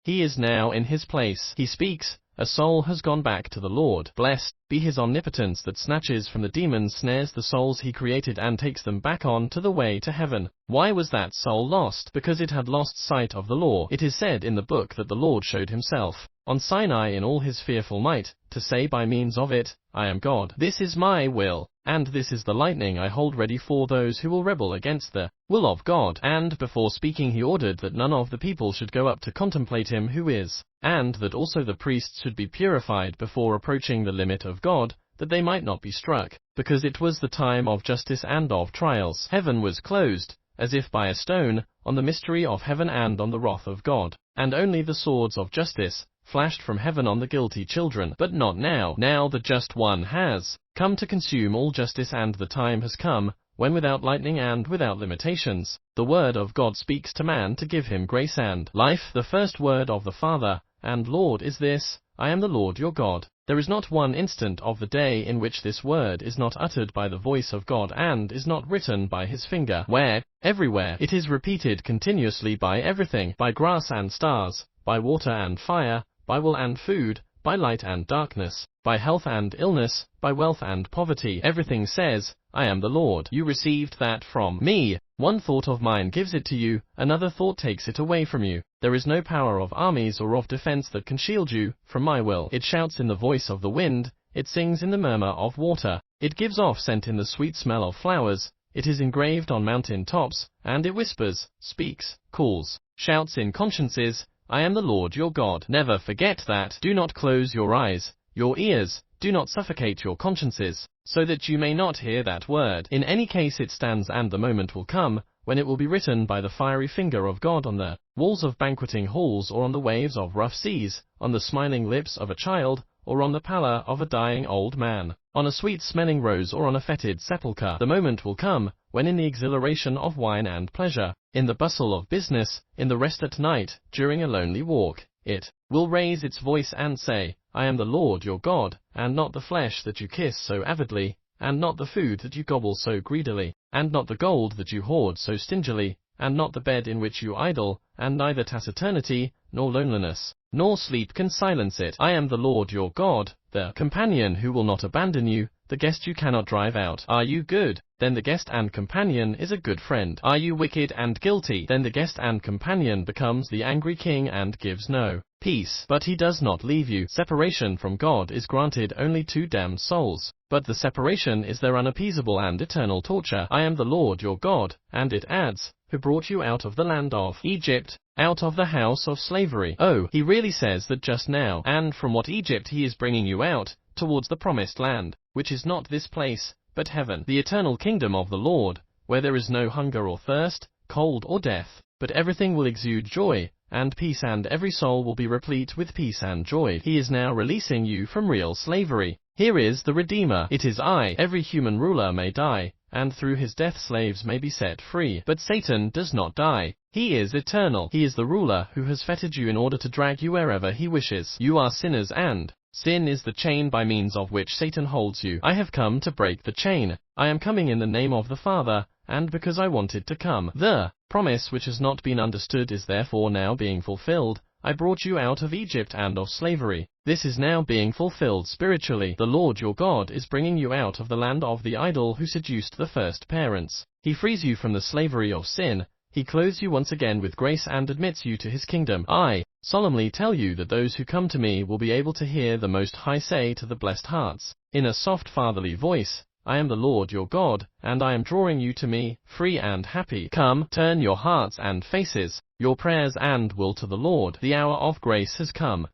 He is now in his place. He speaks. A soul has gone back to the Lord. Blessed be his omnipotence that snatches from the demon's snares the souls he created and takes them back on to the way to heaven. Why was that soul lost? Because it had lost sight of the law. It is said in the book that the Lord showed himself on Sinai in all his fearful might, to say by means of it, I am God. This is my will, and this is the lightning I hold ready for those who will rebel against the will of God. And before speaking he ordered that none of the people should go up to contemplate him who is, and that also the priests should be purified before approaching the limit of God, that they might not be struck, because it was the time of justice and of trials. Heaven was closed, as if by a stone, on the mystery of heaven and on the wrath of God, and only the swords of justice flashed from heaven on the guilty children. But not now. Now the just one has come to consume all justice, and the time has come when without lightning and without limitations, the word of God speaks to man to give him grace and life. The first word of the Father and Lord is this, I am the Lord your God. There is not one instant of the day in which this word is not uttered by the voice of God and is not written by his finger. Where? Everywhere. It is repeated continuously by everything, by grass and stars, by water and fire, by wool and food, by light and darkness, by health and illness, by wealth and poverty. Everything says, I am the Lord. You received that from me. One thought of mine gives it to you, another thought takes it away from you. There is no power of armies or of defense that can shield you from my will. It shouts in the voice of the wind, it sings in the murmur of water, it gives off scent in the sweet smell of flowers, it is engraved on mountain tops, and it whispers, speaks, calls, shouts in consciences, I am the Lord your God. Never forget that. Do not close your eyes, your ears, do not suffocate your consciences, so that you may not hear that word. In any case it stands, and the moment will come when it will be written by the fiery finger of God on the walls of banqueting halls, or on the waves of rough seas, on the smiling lips of a child, or on the pallor of a dying old man, on a sweet-smelling rose or on a fetid sepulchre. The moment will come when in the exhilaration of wine and pleasure, in the bustle of business, in the rest at night, during a lonely walk, it will raise its voice and say, I am the Lord your God, and not the flesh that you kiss so avidly, and not the food that you gobble so greedily, and not the gold that you hoard so stingily, and not the bed in which you idle, and neither taciturnity, nor loneliness, nor sleep can silence it. I am the Lord your God, the companion who will not abandon you, the guest you cannot drive out. Are you good? Then the guest and companion is a good friend. Are you wicked and guilty? Then the guest and companion becomes the angry king and gives no peace. But he does not leave you. Separation from God is granted only to damned souls, but the separation is their unappeasable and eternal torture. I am the Lord your God, and it adds, who brought you out of the land of Egypt, out of the house of slavery. Oh, he really says that just now, and from what Egypt he is bringing you out, towards the promised land, which is not this place, but heaven, the eternal kingdom of the Lord, where there is no hunger or thirst, cold or death, but everything will exude joy and peace, and every soul will be replete with peace and joy. He is now releasing you from real slavery. Here is the Redeemer. It is I. Every human ruler may die, and through his death slaves may be set free. But Satan does not die. He is eternal. He is the ruler who has fettered you in order to drag you wherever he wishes. You are sinners, and sin is the chain by means of which Satan holds you. I have come to break the chain. I am coming in the name of the Father, and because I wanted to come. The promise which has not been understood is therefore now being fulfilled. I brought you out of Egypt and of slavery. This is now being fulfilled spiritually. The Lord your God is bringing you out of the land of the idol who seduced the first parents. He frees you from the slavery of sin. He clothes you once again with grace and admits you to his kingdom. I solemnly tell you that those who come to me will be able to hear the Most High say to the blessed hearts, in a soft fatherly voice, I am the Lord your God, and I am drawing you to me, free and happy. Come, turn your hearts and faces, your prayers and will to the Lord. The hour of grace has come.